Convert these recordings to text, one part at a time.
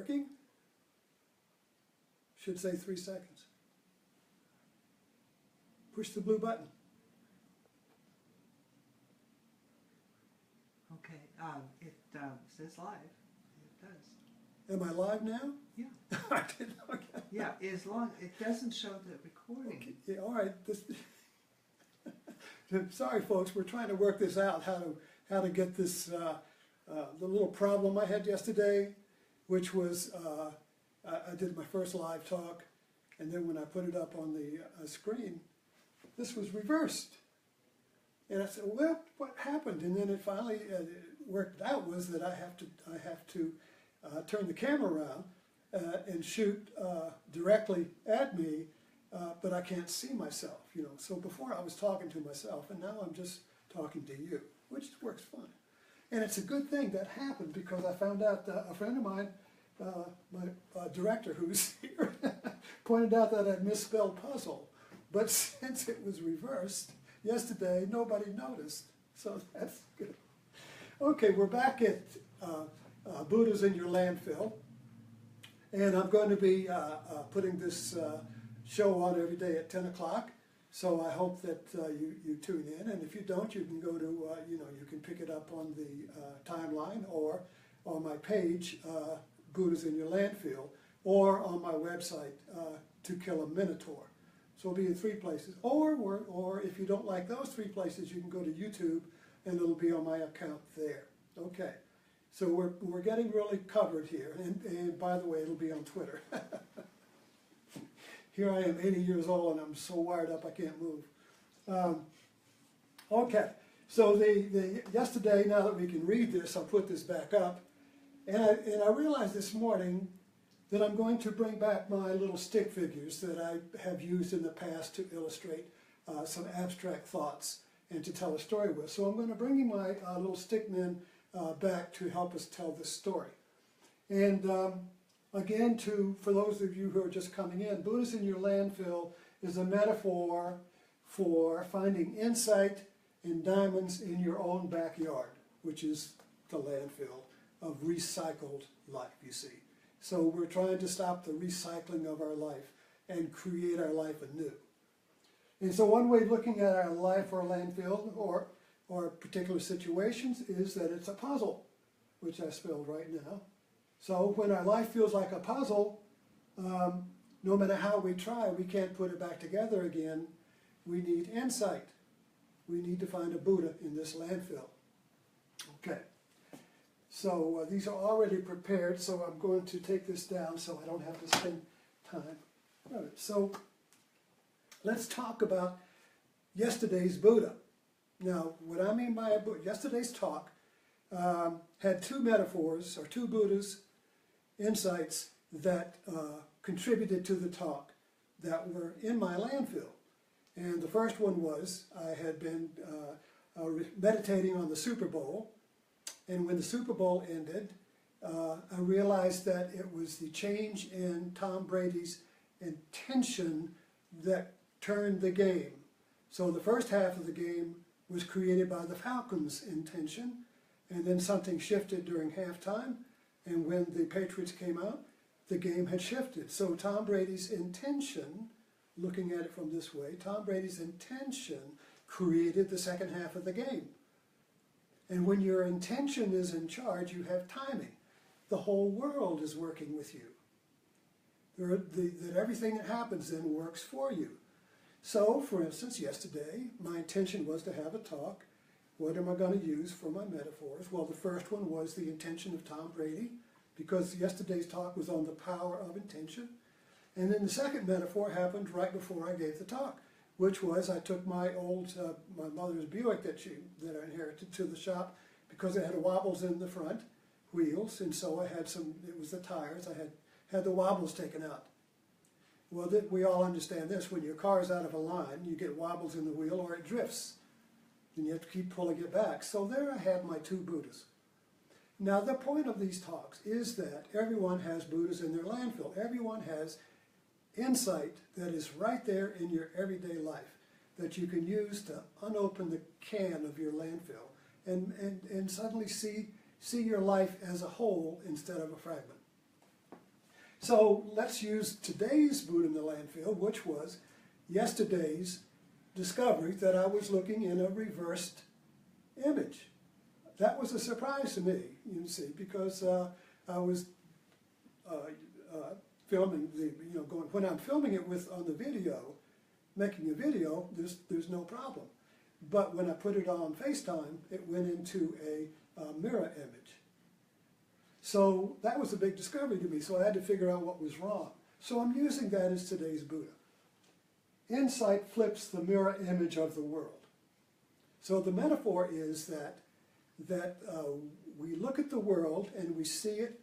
working? Should say 3 seconds. Push the blue button. Okay, it says live. It does. Am I live now? Yeah. I didn't know. Yeah, as long it doesn't show the recording. Okay. Yeah, all right. Sorry, folks. We're trying to work this out. How to get this the little problem I had yesterday, which was I did my first live talk, and then when I put it up on the screen, this was reversed. And I said, well, what happened? And then it finally worked out was that I have to turn the camera around and shoot directly at me, but I can't see myself, you know. So before I was talking to myself, and now I'm just talking to you, which works fine. And it's a good thing that happened because I found out that a friend of mine, my director who's here, pointed out that I'd misspelled puzzle. But since it was reversed yesterday, nobody noticed. So that's good. Okay, we're back at Buddha's in Your Landfill. And I'm going to be putting this show on every day at 10 o'clock. So I hope that you tune in. And if you don't, you can go to, you can pick it up on the timeline or on my page, Buddha's in Your Landfill, or on my website, To Kill a Minotaur. So it'll be in 3 places. Or if you don't like those 3 places, you can go to YouTube and it'll be on my account there. Okay. So we're getting really covered here. And by the way, it'll be on Twitter. Here I am, 80 years old, and I'm so wired up I can't move. Okay. So yesterday, now that we can read this, I'll put this back up. And I realized this morning that I'm going to bring back my little stick figures that I have used in the past to illustrate some abstract thoughts and to tell a story with. So I'm going to bring my little stick men back to help us tell this story. And again, for those of you who are just coming in, Buddha's in Your Landfill is a metaphor for finding insight and diamonds in your own backyard, which is the landfill of recycled life, you see. So we're trying to stop the recycling of our life and create our life anew. And so one way of looking at our life or landfill or particular situations is that it's a puzzle, which I spelled right now. So when our life feels like a puzzle, no matter how we try, we can't put it back together again. We need insight. We need to find a Buddha in this landfill. Okay. So these are already prepared, so I'm going to take this down so I don't have to spend time. All right, so let's talk about yesterday's Buddha. Now, what I mean by yesterday's talk had 2 metaphors, or 2 Buddhas, insights that contributed to the talk that were in my landfill. And the first one was I had been meditating on the Super Bowl. And when the Super Bowl ended, I realized that it was the change in Tom Brady's intention that turned the game. So the first half of the game was created by the Falcons' intention, and then something shifted during halftime, and when the Patriots came out, the game had shifted. So Tom Brady's intention, looking at it from this way, Tom Brady's intention created the second half of the game. And when your intention is in charge, you have timing. The whole world is working with you. That everything that happens then works for you. So, for instance, yesterday, my intention was to have a talk. What am I going to use for my metaphors? Well, the first one was the intention of Tom Brady, because yesterday's talk was on the power of intention. And then the second metaphor happened right before I gave the talk, which was I took my my mother's Buick that I inherited to the shop because it had wobbles in the front wheels, and so I had it was the tires, I had the wobbles taken out. Well, we all understand this. When your car is out of a line, you get wobbles in the wheel or it drifts. And you have to keep pulling it back. So there I had my 2 Buddhas. Now, the point of these talks is that everyone has Buddhas in their landfill. Everyone has insight that is right there in your everyday life that you can use to unopen the can of your landfill and suddenly see your life as a whole instead of a fragment. So let's use today's boot in the landfill, which was yesterday's discovery that I was looking in a reversed image. That was a surprise to me, you see, because I was filming when I'm filming it on the video, making a video, there's no problem. But when I put it on FaceTime, it went into a mirror image. So that was a big discovery to me, so I had to figure out what was wrong. So I'm using that as today's Buddha. Insight flips the mirror image of the world. So the metaphor is that we look at the world and we see it,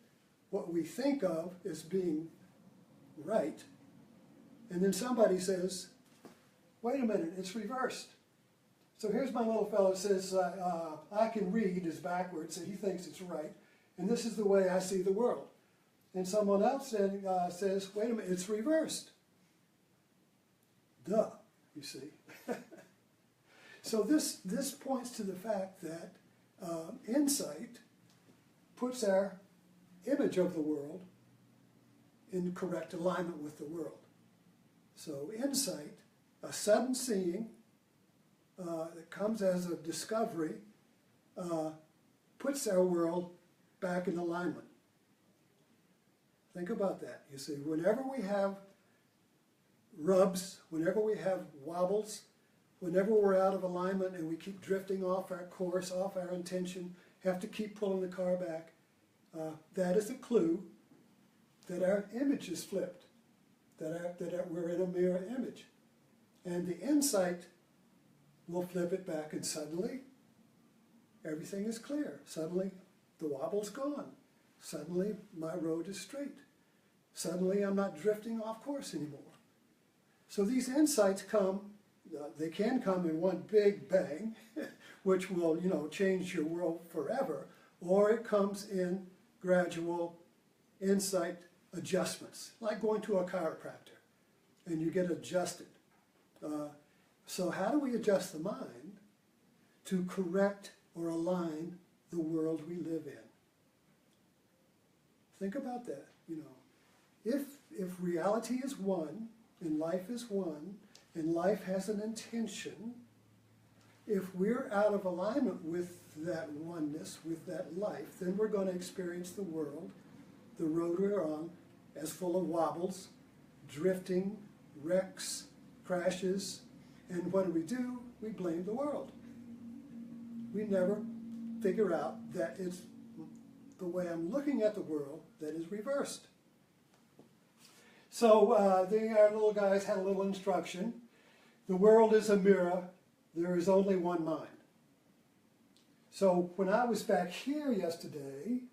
what we think of as being right, and then somebody says, wait a minute, it's reversed. So here's my little fellow that says, I can read is backwards, and he thinks it's right, and this is the way I see the world. And someone else then says, wait a minute, it's reversed. Duh, you see. So this points to the fact that insight puts our image of the world in correct alignment with the world. So insight, a sudden seeing that comes as a discovery, puts our world back in alignment. Think about that. You see, whenever we have rubs, whenever we have wobbles, whenever we're out of alignment and we keep drifting off our course, off our intention, have to keep pulling the car back, that is a clue that our image is flipped, that we're in a mirror image. And the insight will flip it back, and suddenly everything is clear. Suddenly the wobble's gone. Suddenly my road is straight. Suddenly I'm not drifting off course anymore. So these insights come, they can come in one big bang, which will, change your world forever, or it comes in gradual insight adjustments, like going to a chiropractor, and you get adjusted. So how do we adjust the mind to correct or align the world we live in? Think about that. If reality is one, and life is one, and life has an intention, if we're out of alignment with that oneness, with that life, then we're going to experience the world, the road we're on, as full of wobbles, drifting, wrecks, crashes, and what do? We blame the world. We never figure out that it's the way I'm looking at the world that is reversed. So our little guys had a little instruction. The world is a mirror. There is only one mind. So when I was back here yesterday,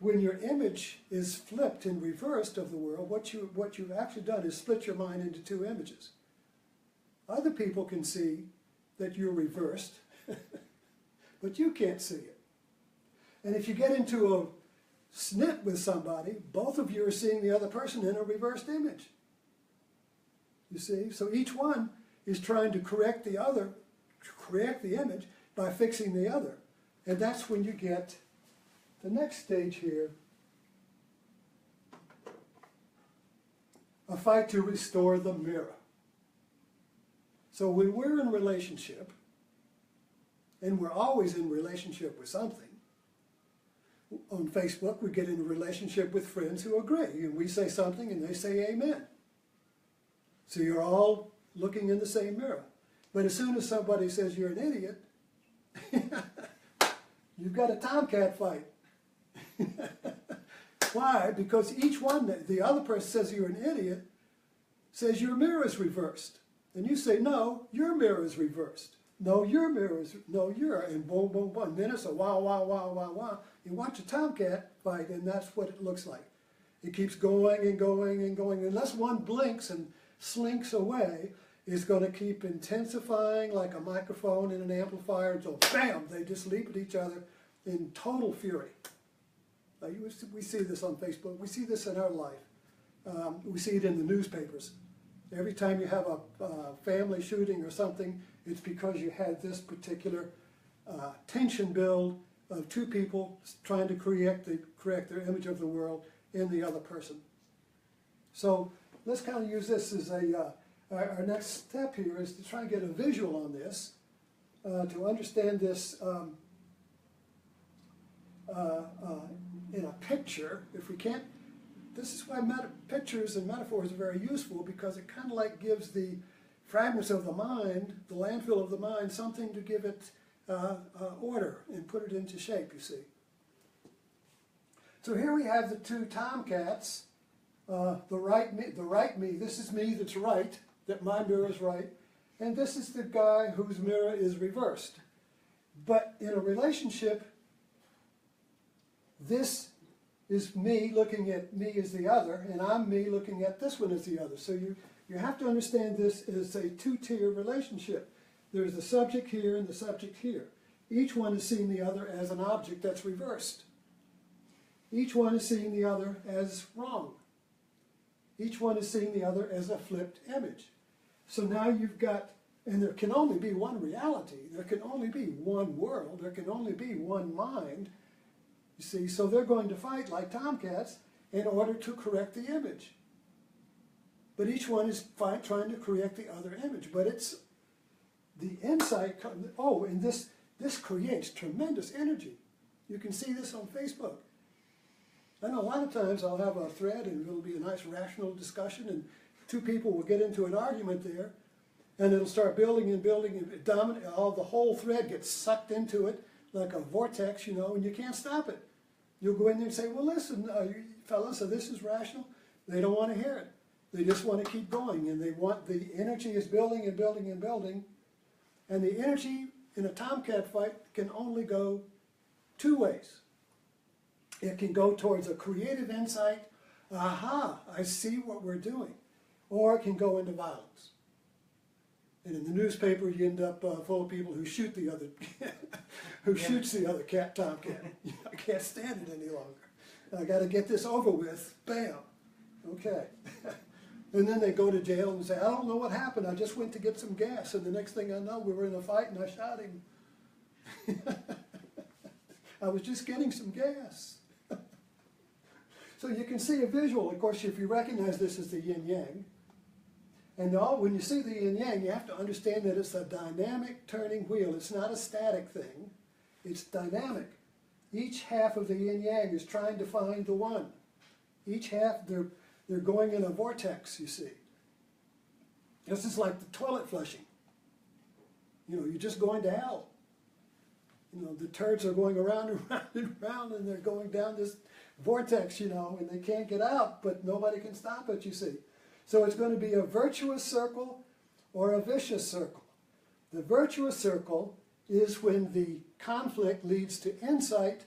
when your image is flipped and reversed of the world, what you've actually done is split your mind into two images. Other people can see that you're reversed, but you can't see it. And if you get into a snit with somebody, both of you are seeing the other person in a reversed image. You see? So each one is trying to correct the other, correct the image by fixing the other. And that's when you get the next stage here, a fight to restore the mirror. So when we're in a relationship, and we're always in relationship with something, on Facebook we get in a relationship with friends who agree, and we say something and they say amen. So you're all looking in the same mirror. But as soon as somebody says you're an idiot, you've got a Tomcat fight. Why? Because each one, the other person says you're an idiot, says your mirror is reversed. And you say, no, your mirror is reversed. No, your mirror is, no, your, and boom, boom, boom. And then it's a wow, wow, wow, wow, wow. You watch a Tomcat fight, and that's what it looks like. It keeps going and going and going. Unless one blinks and slinks away, it's going to keep intensifying like a microphone in an amplifier until, bam, they just leap at each other in total fury. We see this on Facebook. We see this in our life. We see it in the newspapers. Every time you have a family shooting or something, it's because you had this particular tension build of two people trying to correct their image of the world in the other person. So let's kind of use this as our next step here is to try and get a visual on this, to understand this in a picture. If we can't, this is why pictures and metaphors are very useful, because it kind of like gives the fragments of the mind, the landfill of the mind, something to give it order and put it into shape, you see. So here we have the two Tomcats, the right me, this is me that's right, that my mirror is right, and this is the guy whose mirror is reversed. But in a relationship, this is me looking at me as the other, and I'm me looking at this one as the other. So you have to understand this as a two-tier relationship. There's the subject here and the subject here. Each one is seeing the other as an object that's reversed. Each one is seeing the other as wrong. Each one is seeing the other as a flipped image. So now you've got, and there can only be one reality. There can only be one world. There can only be one mind. You see, so they're going to fight like Tomcats in order to correct the image. But each one is trying to correct the other image. But it's the insight, oh, and this creates tremendous energy. You can see this on Facebook. I know a lot of times I'll have a thread and it'll be a nice rational discussion and two people will get into an argument there and it'll start building and building and the whole thread gets sucked into it like a vortex, you know, and you can't stop it. You'll go in there and say, well, listen, fellas, so this is rational. They don't want to hear it. They just want to keep going, and they want, the energy is building and building and building, and the energy in a Tomcat fight can only go two ways. It can go towards a creative insight, aha, I see what we're doing, or it can go into violence. And in the newspaper, you end up full of people who shoot the other, shoots the other Tomcat. I can't stand it any longer. I got to get this over with. Bam. Okay. And then they go to jail and say, I don't know what happened. I just went to get some gas, and the next thing I know, we were in a fight, and I shot him. I was just getting some gas. So you can see a visual. Of course, if you recognize this as the yin-yang, and when you see the yin-yang, you have to understand that it's a dynamic turning wheel. It's not a static thing. It's dynamic. Each half of the yin-yang is trying to find the one. Each half, they're going in a vortex, you see. This is like the toilet flushing. You know, you're just going to hell. You know, the turds are going around and round and round, and they're going down this vortex, you know, and they can't get out, but nobody can stop it, you see. So it's going to be a virtuous circle or a vicious circle. The virtuous circle is when the conflict leads to insight,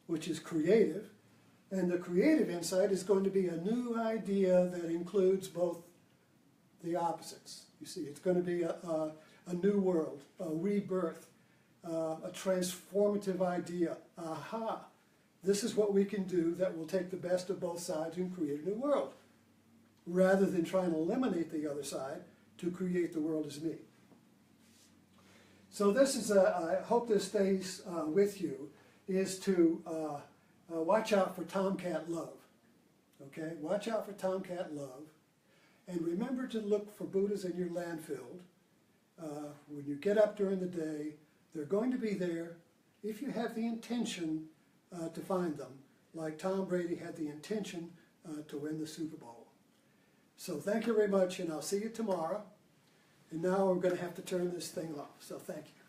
which is creative, and the creative insight is going to be a new idea that includes both the opposites. You see, it's going to be a new world, a rebirth, a transformative idea. Aha, this is what we can do that will take the best of both sides and create a new world, rather than trying to eliminate the other side to create the world as me. So this is, I hope this stays with you, is to watch out for Tomcat love. Okay, watch out for Tomcat love. And remember to look for Buddhas in your landfill. When you get up during the day, they're going to be there if you have the intention to find them, like Tom Brady had the intention to win the Super Bowl. So thank you very much, and I'll see you tomorrow. And now we're going to have to turn this thing off. So thank you.